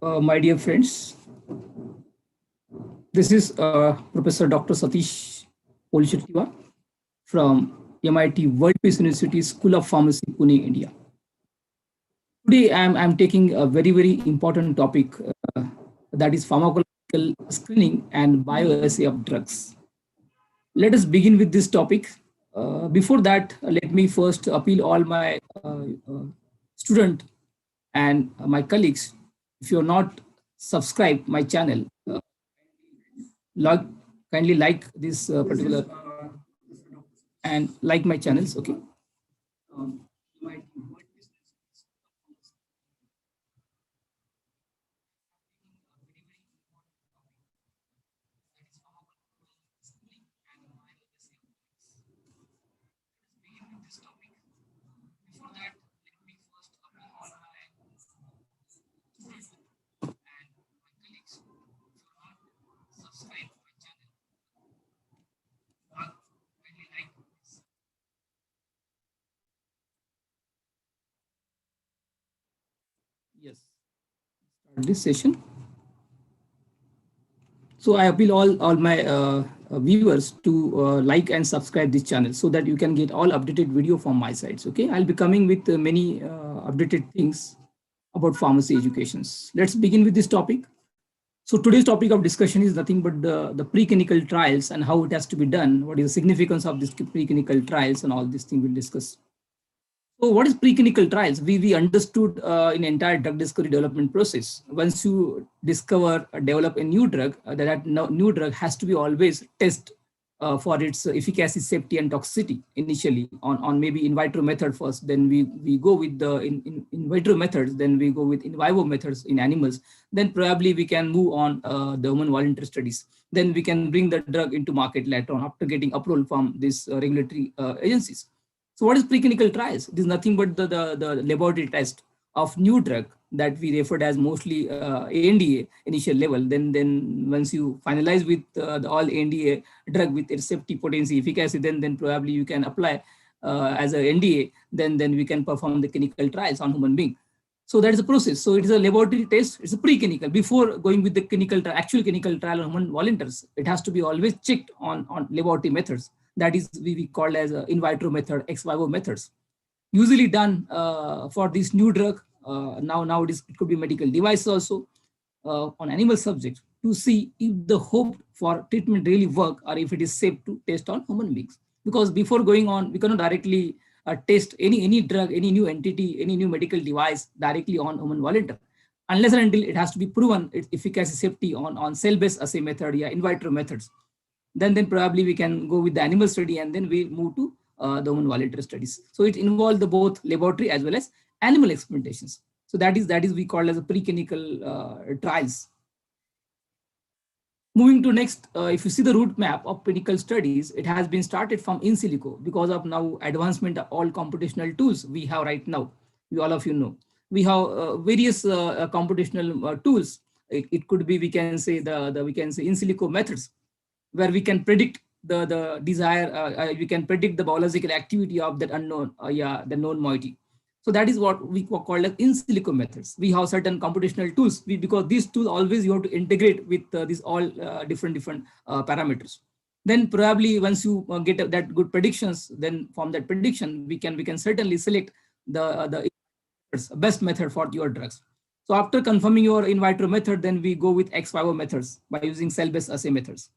My dear friends, this is Professor Dr. Satish Polshettiwa from MIT World Peace University School of Pharmacy, Pune, India. Today, I'm taking a very important topic that is pharmacological screening and bioassay of drugs. Let us begin with this topic. Before that, let me first appeal all my student and my colleagues. If you're not subscribed my channel, log, kindly like this particular and like my channels. Okay. Yes. Start this session. So I appeal all my viewers to like and subscribe this channel so that you can get all updated video from my sides. Okay, I'll be coming with many updated things about pharmacy educations. Let's begin with this topic. So today's topic of discussion is nothing but the preclinical trials and how it has to be done. What is the significance of these preclinical trials and all these things we'll discuss. So what is preclinical trials? We understood in entire drug discovery development process. Once you discover or develop a new drug, that new drug has to be always tested for its efficacy, safety, and toxicity initially on maybe in vitro method first. Then we go with the in vitro methods. Then we go with in vivo methods in animals. Then probably we can move on the human voluntary studies. Then we can bring the drug into market later on after getting approval from these regulatory agencies. So what is preclinical trials? It is nothing but the laboratory test of new drug that we referred as mostly ANDA initial level. Then once you finalize with the all ANDA drug with its safety, potency, efficacy, then probably you can apply as a NDA. Then we can perform the clinical trials on human being. So that is the process. So it is a laboratory test. It's a preclinical. Before going with the actual clinical trial on human volunteers, it has to be always checked on laboratory methods. That is we call as in vitro method, ex vivo methods. Usually done for this new drug. Now it could be medical device also on animal subjects to see if the hope for treatment really work or if it is safe to test on human beings. Because before going on, we cannot directly test any drug, any new entity, any new medical device directly on human volunteer, unless and until it has to be proven its efficacy, safety on cell-based assay method, in vitro methods. Then probably we can go with the animal study and then we move to the human volunteer studies. So it involves the both laboratory as well as animal experimentations. So that is we call as a preclinical trials. Moving to next, if you see the route map of clinical studies, it has been started from in silico because of now advancement of all computational tools we have right now. All of you know we have various computational tools. It could be we can say we can say in silico methods where we can predict the desire, we can predict the biological activity of that unknown, the known moiety. So that is what we call as in silico methods. We have certain computational tools because these tools always you have to integrate with these all different parameters. Then probably once you get that good predictions, then from that prediction we can certainly select the best method for your drugs. So after confirming your in vitro method, then we go with ex vivo methods by using cell-based assay methods.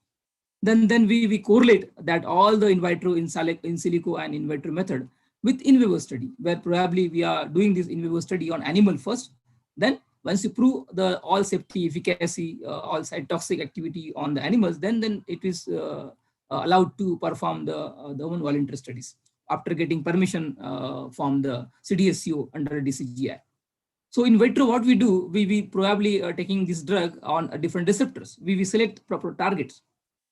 Then we correlate that all the in vitro, in silico and in vitro method with in vivo study, where probably we are doing this in vivo study on animal first. Then once you prove the all safety, efficacy, all side toxic activity on the animals, then it is allowed to perform the human volunteer studies after getting permission from the CDSCO under DCGI. So in vitro, what we do, we probably are taking this drug on different receptors. We select proper targets.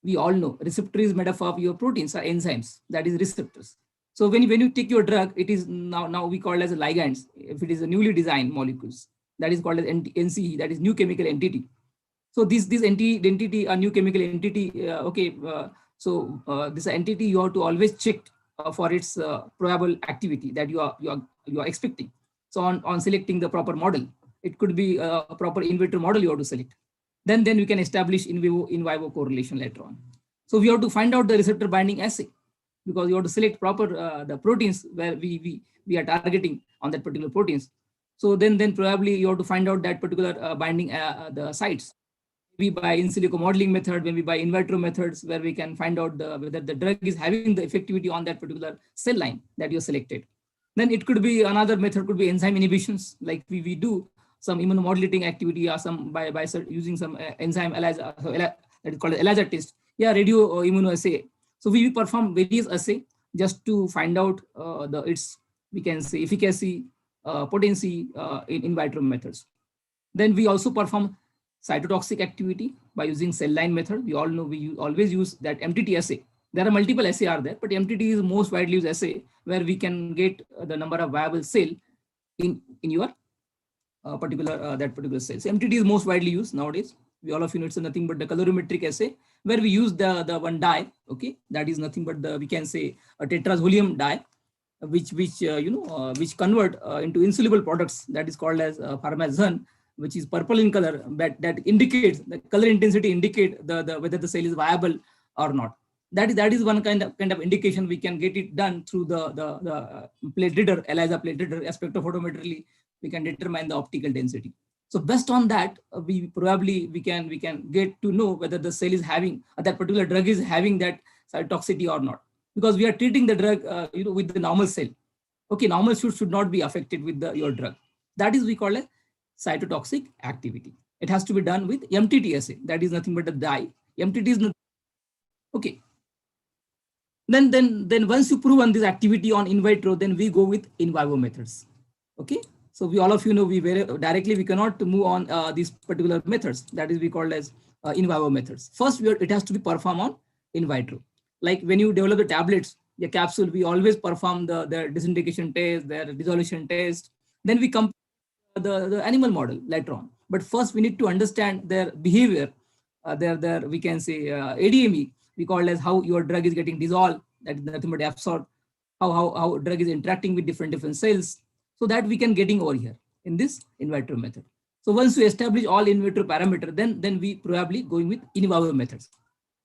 We all know receptor is made up of your proteins or enzymes, that is receptors. So when you take your drug, it is now we call it as a ligands. If it is a newly designed molecules, that is called as NCE, that is new chemical entity. So this entity, a new chemical entity, this entity you have to always check for its probable activity that you are expecting. So on selecting the proper model, It could be a proper in vitro model you have to select. Then you can establish in vivo correlation later on. So we have to find out the receptor binding assay, because you have to select proper the proteins where we are targeting on that particular proteins. So then probably you have to find out that particular binding the sites. Maybe by in silico modeling method, maybe by in vitro methods, where we can find out whether the drug is having the effectivity on that particular cell line that you selected. Then it could be another method, could be enzyme inhibitions, like we do some immunomodulating activity or some by using some enzyme ELISA, that is called ELISA test. Yeah, radio immunoassay. So we perform various assay just to find out its, we can say, efficacy, potency in vitro methods. Then we also perform cytotoxic activity by using cell line method. We all know we always use that MTT assay. There are multiple assay are there, but MTT is most widely used assay where we can get the number of viable cell in your particular that particular cell. So MTT is most widely used nowadays. We all of you know it's nothing but the colorimetric assay where we use the one dye. Okay, that is nothing but the, we can say, a tetrazolium dye, which which convert into insoluble products, that is called as pharmazone, which is purple in color, that indicates the color intensity, indicate the whether the cell is viable or not. That is one kind of indication we can get it done through the plate reader, ELISA plate reader. Spectrophotometrically we can determine the optical density. So based on that, we can get to know whether the cell is having that particular drug is having that cytotoxicity or not, because we are treating the drug with the normal cell. Okay, normal should not be affected with your drug. That is we call a cytotoxic activity. It has to be done with MTT assay. That is nothing but the dye. MTT is not okay. Then once you prove on this activity on in vitro, then we go with in vivo methods. Okay, so we all of you know we very directly we cannot move on these particular methods. That is we call as in vivo methods. First, it has to be performed on in vitro. Like when you develop the tablets, the capsule, we always perform the disintegration test, their dissolution test. Then we compare the animal model later on. But first, we need to understand their behavior, their we can say ADME. We call as how your drug is getting dissolved, that is nothing but absorbed, how drug is interacting with different cells. So that we can getting over here in this in vitro method. So once we establish all in vitro parameter, then we probably going with in vivo methods.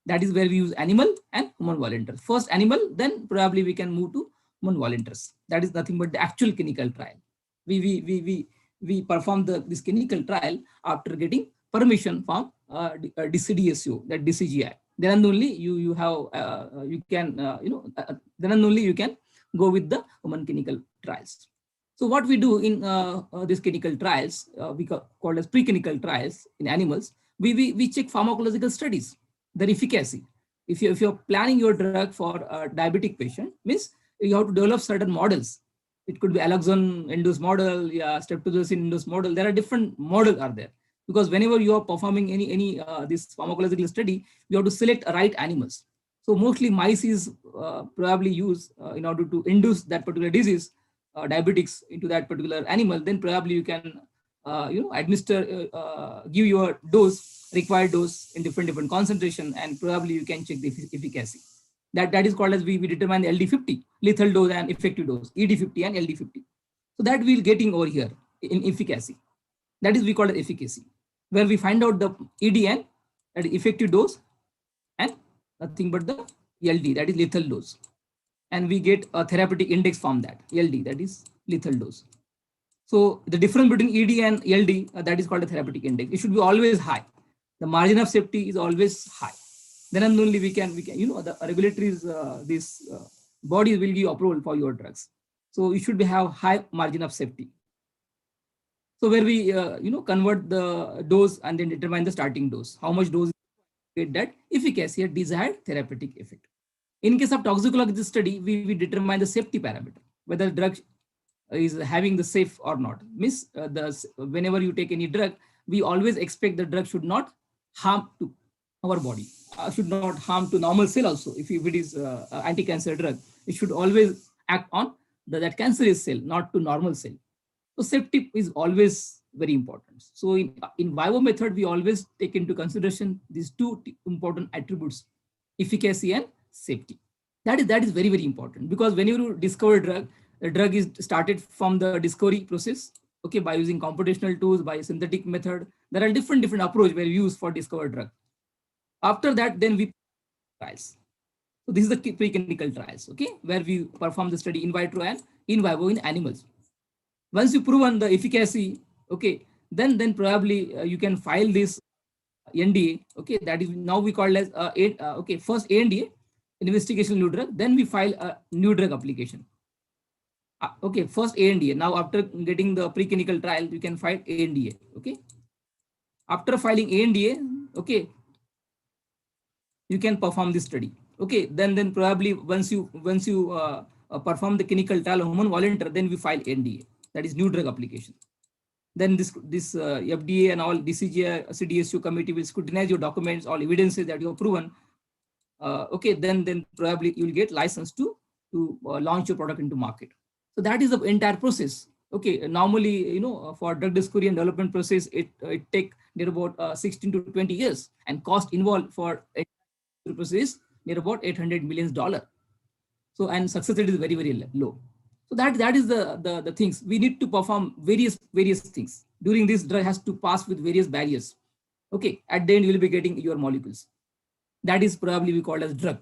That is where we use animal and human volunteers. First animal, then probably we can move to human volunteers. That is nothing but the actual clinical trial. We perform this clinical trial after getting permission from DCDSO, that DCGI. Then only you have you can then only you can go with the human clinical trials. So what we do in these clinical trials, we call as preclinical trials in animals. We check pharmacological studies, their efficacy. If you're planning your drug for a diabetic patient, means you have to develop certain models. It could be alloxone induced model, yeah, streptozotocin induced model. There are different models are there, because whenever you are performing any this pharmacological study, you have to select right animals. So mostly mice is probably used in order to induce that particular disease, diabetics, into that particular animal. Then probably you can administer, give your dose, required dose in different concentration, and probably you can check the efficacy. That is called as we determine the LD50, lethal dose and effective dose, ED50 and LD50. So that we'll getting over here in efficacy. That is we call it efficacy, where we find out the EDN, that is effective dose, and nothing but the LD, that is lethal dose. And we get a therapeutic index from that, LD, that is lethal dose. So the difference between ED and LD, that is called a therapeutic index. It should be always high. The margin of safety is always high. Then and only we can the regulatories, these bodies will give approval for your drugs. So you should have high margin of safety. So where we convert the dose and then determine the starting dose, how much dose get that efficacy or desired therapeutic effect. In case of toxicology study, we determine the safety parameter, whether drug is having the safe or not. Means whenever you take any drug, we always expect the drug should not harm to our body, should not harm to normal cell also. If it is anti-cancer drug, it should always act on that cancerous cell, not to normal cell. So safety is always very important. So in vivo method, we always take into consideration these two important attributes, efficacy and safety. That is very, very important, because when you discover a drug, the drug is started from the discovery process. okay, by using computational tools, by synthetic method. There are different approach where we use for discover drug. After that, then we trials. So this is the preclinical trials, okay, where we perform the study in vitro and in vivo in animals. Once you proven the efficacy, okay, then probably you can file this NDA, okay, that is now we call as okay, first ANDA, investigation new drug, then we file a new drug application. Okay, first ANDA. Now after getting the preclinical trial, you can file ANDA, okay. After filing ANDA, okay, you can perform this study, okay. Then probably once you perform the clinical trial on human volunteer, then we file NDA, that is new drug application. Then this FDA and all DCGI CDSU committee will scrutinize your documents, all evidences that you have proven. Okay, then probably you will get license to launch your product into market. So that is the entire process. Okay, normally, you know, for drug discovery and development process, it take near about 16 to 20 years, and cost involved for process near about $800 million. So, and success rate is very low. So that is the things we need to perform various things. During this, drug has to pass with various barriers. Okay, at the end you will be getting your molecules. That is probably we call as drug.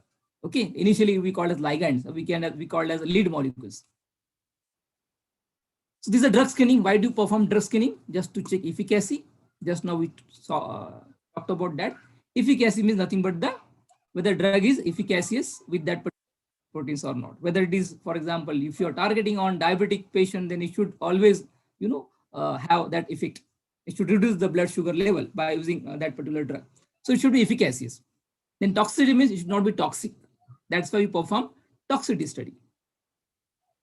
Okay, initially we call as ligands. We call as lead molecules. So this is a drug screening. Why do you perform drug screening? Just to check efficacy. Just now we talked about that. Efficacy means nothing but the whether drug is efficacious with that proteins or not. Whether it is, for example, if you are targeting on diabetic patient, then it should always, you know, have that effect. It should reduce the blood sugar level by using that particular drug. So it should be efficacious. Then toxicity means it should not be toxic. That's why we perform toxicity study.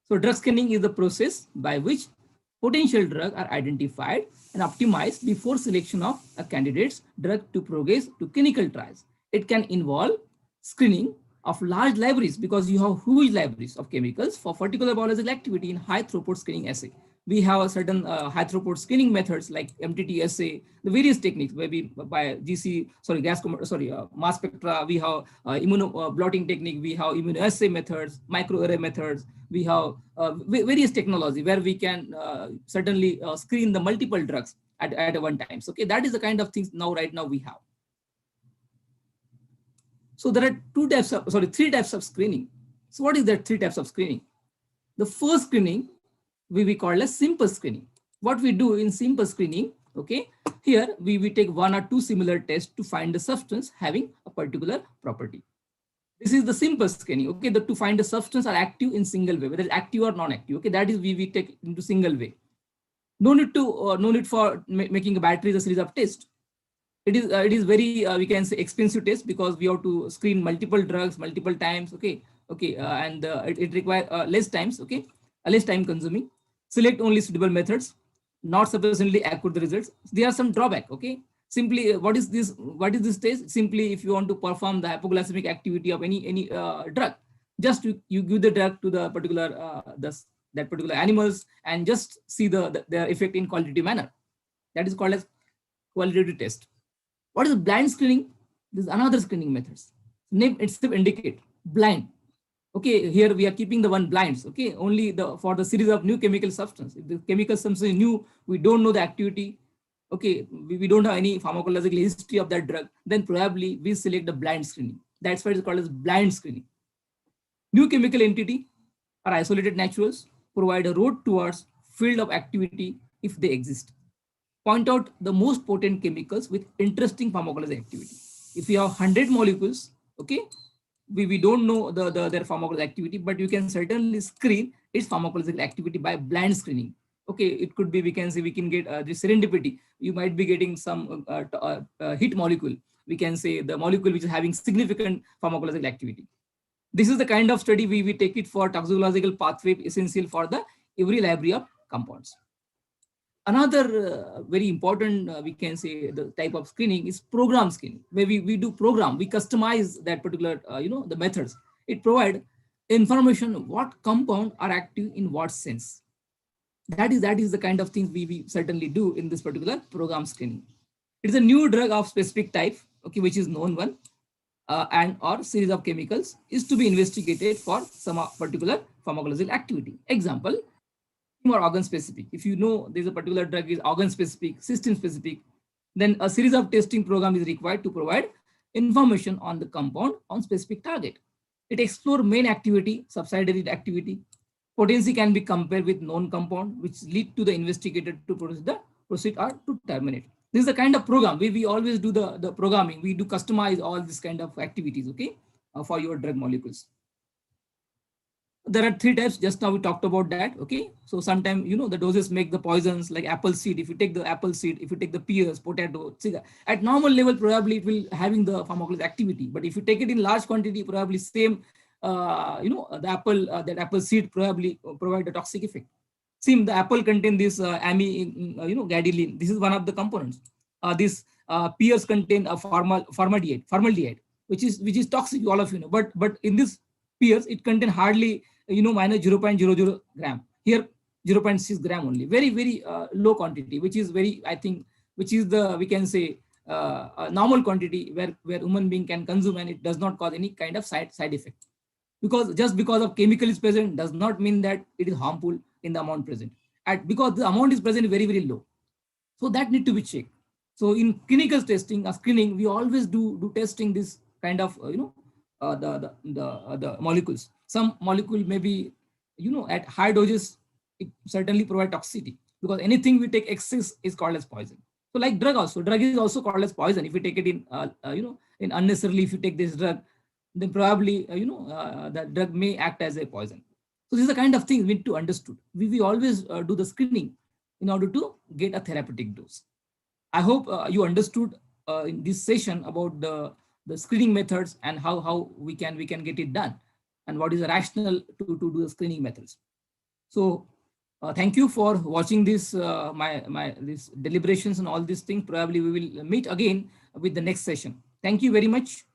So drug screening is the process by which potential drugs are identified and optimized before selection of a candidate's drug to progress to clinical trials. It can involve screening of large libraries because you have huge libraries of chemicals for particular biological activity in high throughput screening assay. We have a certain high throughput screening methods like MTT assay, the various techniques maybe by mass spectra. We have immunoblotting technique. We have immunoassay methods, microarray methods. We have various technology where we can certainly screen the multiple drugs at one time. So, okay, that is the kind of things right now we have. So there are three types of screening. So what is that three types of screening? The first screening we call as simple screening. What we do in simple screening, okay, here we take one or two similar tests to find the substance having a particular property. This is the simple screening, okay, to find the substance are active in single way, whether it's active or non-active, okay, that is we take into single way. No need for making a battery a series of tests. It is very we can say expensive test because we have to screen multiple drugs multiple times, okay, and it requires less times, okay, less time consuming. Select only suitable methods, not sufficiently accurate the results. There are some drawback, okay. Simply, what is this test? Simply, if you want to perform the hypoglycemic activity of any drug, just you give the drug to the particular that particular animals and just see their effect in qualitative manner. That is called as qualitative test. What is blind screening? This is another screening methods. Name itself indicate blind. Okay, here we are keeping the one blinds. Okay, only for the series of new chemical substance. If the chemical substance is new, we don't know the activity. Okay, we don't have any pharmacological history of that drug. Then probably we select the blind screening. That's why it's called as blind screening. New chemical entity are isolated naturals, provide a road towards field of activity if they exist. Point out the most potent chemicals with interesting pharmacological activity. If you have 100 molecules, okay, we don't know their pharmacological activity, but you can certainly screen its pharmacological activity by blind screening. Okay, it could be, we can get the serendipity. You might be getting some hit molecule. We can say the molecule which is having significant pharmacological activity. This is the kind of study we take it for toxicological pathway essential for the every library of compounds. Another very important, we can say, the type of screening is program screening, where we do program, we customize that particular, the methods. It provides information what compound are active in what sense. That is the kind of things we certainly do in this particular program screening. It is a new drug of specific type, okay, which is known one, and or series of chemicals is to be investigated for some particular pharmacological activity. Example, or organ specific. If you know there's a particular drug is organ specific, system specific, then a series of testing program is required to provide information on the compound on specific target. It explores main activity, subsidiary activity. Potency can be compared with known compound, which lead to the investigator to proceed or to terminate. This is the kind of program we always do the programming. We do customize all this kind of activities, okay, for your drug molecules. There are three types. Just now we talked about that. Okay, so sometimes the doses make the poisons, like apple seed. If you take the apple seed, if you take the pears, potato, cigar, at normal level probably it will having the pharmacological activity. But if you take it in large quantity, probably same the apple that apple seed probably provide a toxic effect. Same, the apple contain this gadolinium. This is one of the components. This pears contain a formaldehyde, which is toxic. All of you know. But in this pears, it contain hardly minus 0.00 gram. Here 0.6 gram only. Very very low quantity, which is very, I think, which is the, we can say, a normal quantity where human being can consume, and it does not cause any kind of side effect. Because just because of chemical is present does not mean that it is harmful in the amount present. Because the amount is present very very low, so that need to be checked. So in clinical testing or screening, we always do testing this kind of the molecules. Some molecule may be at high doses, it certainly provide toxicity, because anything we take excess is called as poison. So like drug is also called as poison. If you take it in in unnecessarily, if you take this drug, then probably that drug may act as a poison. So this is the kind of thing we need to understood. We always do the screening in order to get a therapeutic dose. I hope you understood in this session about the screening methods and how we can get it done, and what is the rationale to do the screening methods. So thank you for watching this my this deliberations and all these things. Probably we will meet again with the next session. Thank you very much.